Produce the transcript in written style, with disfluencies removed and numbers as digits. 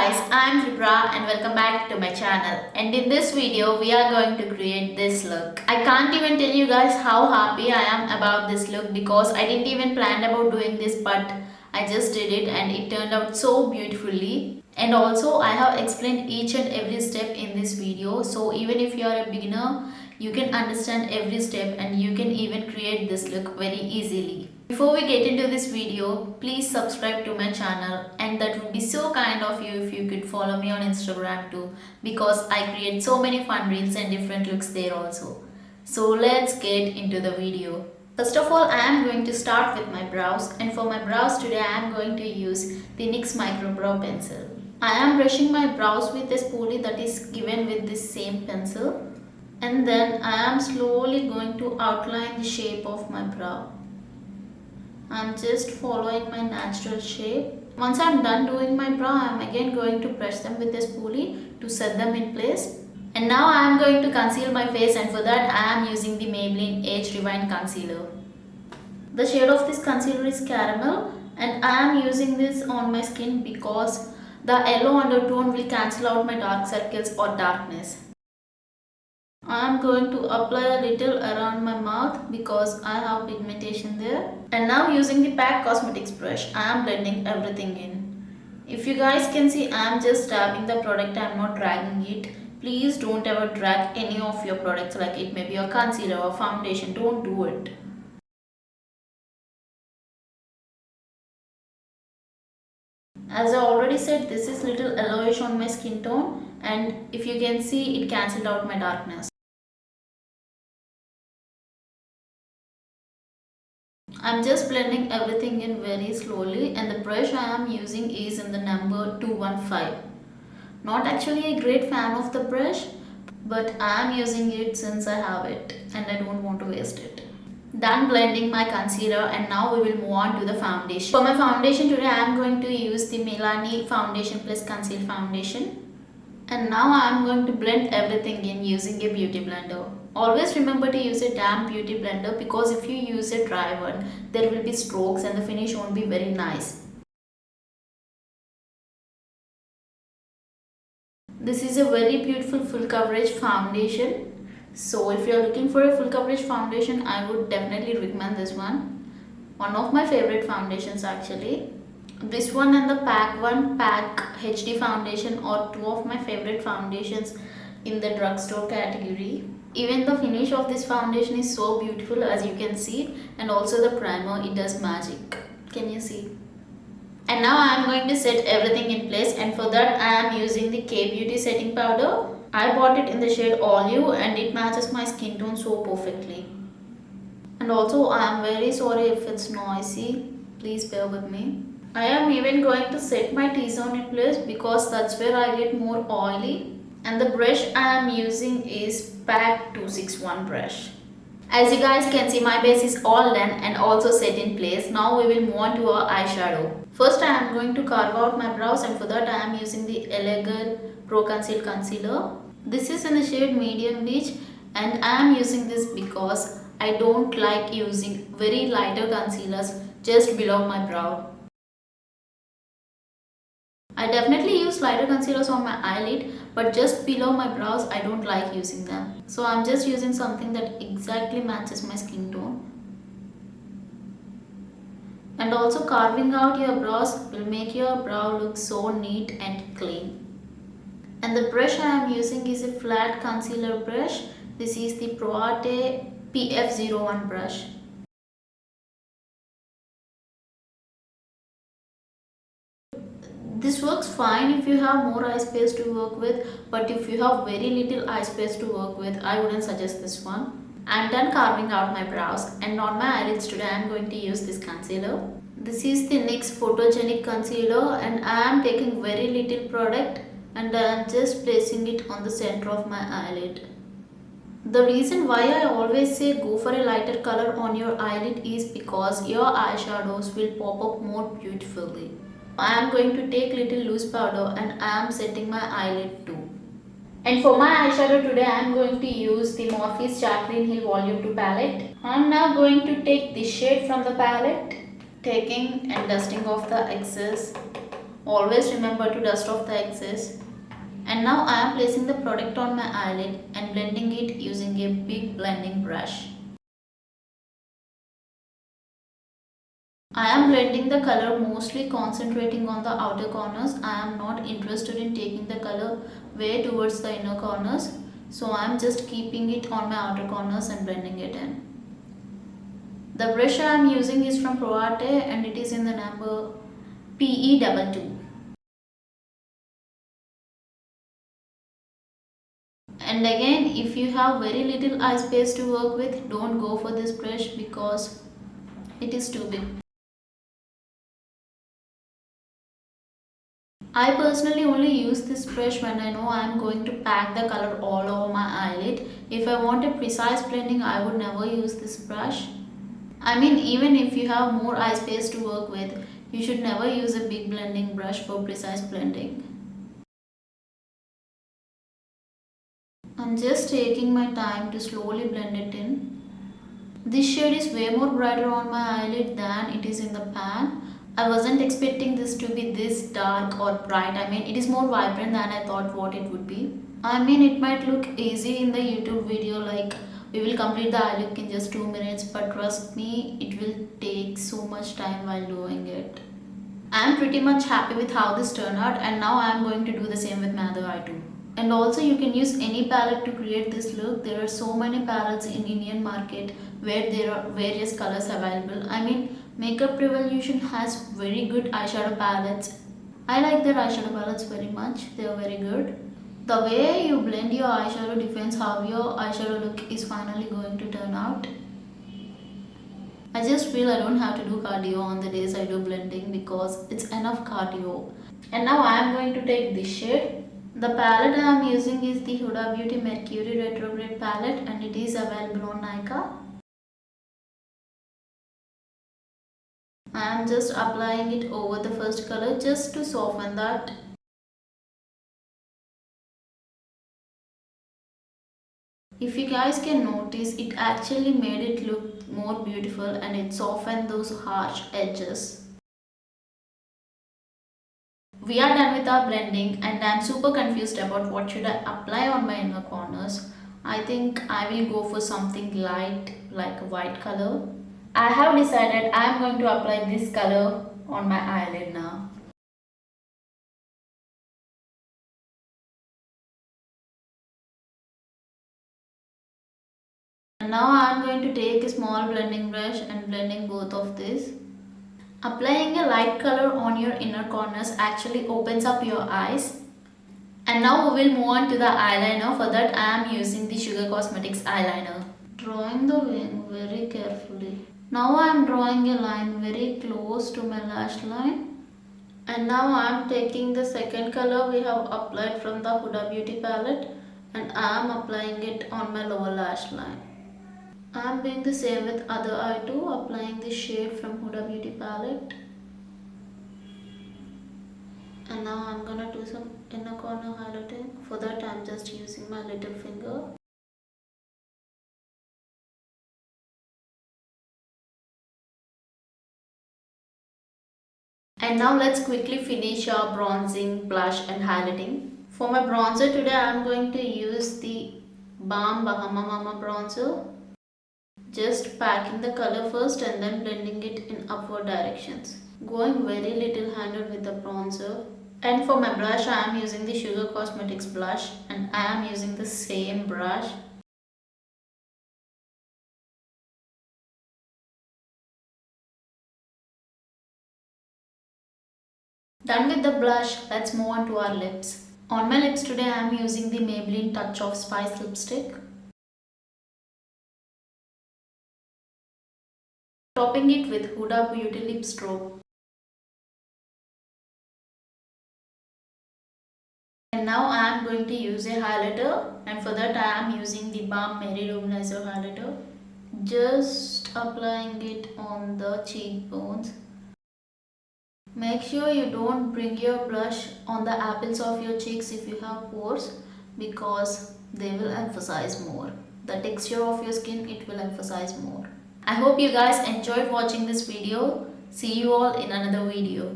guys, I am Tripura and welcome back to my channel. And in this video, we are going to create this look. I can't even tell you guys how happy I am about this look because I didn't even plan about doing this, but I just did it and it turned out so beautifully. And also I have explained each and every step in this video, so even if you are a beginner, you can understand every step and you can even create this look very easily. Before we get into this video, please subscribe to my channel, and that would be so kind of you if you could follow me on Instagram too, because I create so many fun reels and different looks there also. So let's get into the video. First of all, I am going to start with my brows, and for my brows today I am going to use the NYX Micro Brow Pencil. I am brushing my brows with a spoolie that is given with this same pencil, and then I am slowly going to outline the shape of my brow. I'm just following my natural shape. Once I'm done doing my brow, I'm again going to brush them with a spoolie to set them in place. And now I'm going to conceal my face, and for that I am using the Maybelline Age Rewind Concealer. The shade of this concealer is caramel, and I am using this on my skin because the yellow undertone will cancel out my dark circles or darkness. I am going to apply a little around my mouth because I have pigmentation there. And now using the PAC Cosmetics brush, I am blending everything in. If you guys can see, I am just dabbing the product, I am not dragging it. Please don't ever drag any of your products, like it may be a concealer or foundation, don't do it. As I already said, this is little yellowish on my skin tone, and if you can see, it cancelled out my darkness. I'm just blending everything in very slowly, and the brush I am using is in the number 215. Not actually a great fan of the brush, but I am using it since I have it and I don't want to waste it. Done blending my concealer, and now we will move on to the foundation. For my foundation today, I am going to use the Milani Foundation Plus Conceal Foundation. And now I am going to blend everything in using a beauty blender. Always remember to use a damp beauty blender because if you use a dry one, there will be strokes and the finish won't be very nice. This is a very beautiful full coverage foundation. So if you are looking for a full coverage foundation, I would definitely recommend this one. One of my favorite foundations actually. This one and the PAC one, PAC HD foundation, are two of my favorite foundations in the drugstore category. Even the finish of this foundation is so beautiful, as you can see, and also the primer, it does magic. Can you see? And now I am going to set everything in place, and for that I am using the K Beauty setting powder. I bought it in the shade Olive and it matches my skin tone so perfectly. And also I am very sorry if it's noisy, please bear with me. I am even going to set my T-zone in place because that's where I get more oily. And the brush I am using is PAC 261 brush. As you guys can see, my base is all done and also set in place. Now we will move on to our eyeshadow. First I am going to carve out my brows, and for that I am using the Elegant Pro Conceal Concealer. This is in the shade Medium Beige, and I am using this because I don't like using very lighter concealers just below my brow. I definitely use lighter concealers on my eyelid, but just below my brows I don't like using them. So I'm just using something that exactly matches my skin tone. And also carving out your brows will make your brow look so neat and clean. And the brush I am using is a flat concealer brush. This is the Pro Arte PF01 brush. This works fine if you have more eye space to work with, but if you have very little eye space to work with, I wouldn't suggest this one. I'm done carving out my brows, and on my eyelids today I am going to use this concealer. This is the NYX Photogenic Concealer, and I am taking very little product and I am just placing it on the center of my eyelid. The reason why I always say go for a lighter color on your eyelid is because your eyeshadows will pop up more beautifully. I am going to take little loose powder and I am setting my eyelid too. And for my eyeshadow today I am going to use the Morphe Jaclyn Hill Volume 2 palette. I am now going to take this shade from the palette, taking and dusting off the excess Always remember to dust off the excess. And now I am placing the product on my eyelid and blending it using a big blending brush. I am blending the color, mostly concentrating on the outer corners. I am not interested in taking the color way towards the inner corners. So I am just keeping it on my outer corners and blending it in. The brush I am using is from Pro Arte and it is in the number PE22. And again, if you have very little eye space to work with, don't go for this brush because it is too big. I personally only use this brush when I know I am going to pack the color all over my eyelid. If I want a precise blending, I would never use this brush. I mean, even if you have more eye space to work with, you should never use a big blending brush for precise blending. I'm just taking my time to slowly blend it in. This shade is way more brighter on my eyelid than it is in the pan. I wasn't expecting this to be this dark or bright. I mean, it is more vibrant than I thought what it would be. I mean, it might look easy in the YouTube video, like we will complete the eye look in just 2 minutes, but trust me, it will take so much time while doing it. I am pretty much happy with how this turned out, and now I am going to do the same with my other eye too. And also you can use any palette to create this look. There are so many palettes in Indian market where there are various colors available. I mean, Makeup Revolution has very good eyeshadow palettes. I like their eyeshadow palettes very much. They are very good. The way you blend your eyeshadow defines how your eyeshadow look is finally going to turn out. I just feel I don't have to do cardio on the days I do blending because it's enough cardio. And now I am going to take this shade. The palette I am using is the Huda Beauty Mercury Retrograde palette and it is available on Nykaa. I am just applying it over the first color just to soften that. If you guys can notice, it actually made it look more beautiful and it softened those harsh edges. We are done with our blending and I am super confused about what should I apply on my inner corners. I think I will go for something light like a white color. I have decided I am going to apply this color on my eyelid now. And now I am going to take a small blending brush and blending both of this. Applying a light color on your inner corners actually opens up your eyes. And now we will move on to the eyeliner. For that I am using the Sugar Cosmetics eyeliner. Drawing the wing very carefully. Now I am drawing a line very close to my lash line. And now I am taking the second color we have applied from the Huda Beauty palette and I am applying it on my lower lash line. I am doing the same with other eye too, applying the shade from Huda Beauty palette. And now I am gonna do some inner corner highlighting. For that I am just using my little finger. And now let's quickly finish our bronzing, blush and highlighting. For my bronzer today I am going to use the Balm Bahama Mama bronzer. Just packing the color first and then blending it in upward directions. Going very little handed with the bronzer. And for my blush I am using the Sugar Cosmetics blush and I am using the same brush. Done with the blush, let's move on to our lips. On my lips today I am using the Maybelline Touch of Spice lipstick. Topping it with Huda Beauty Lip Strobe. And now I am going to use a highlighter and for that I am using the Balm Mary Luminizer highlighter. Just applying it on the cheekbones. Make sure you don't bring your blush on the apples of your cheeks if you have pores because they will emphasize more. The texture of your skin, it will emphasize more. I hope you guys enjoyed watching this video. See you all in another video.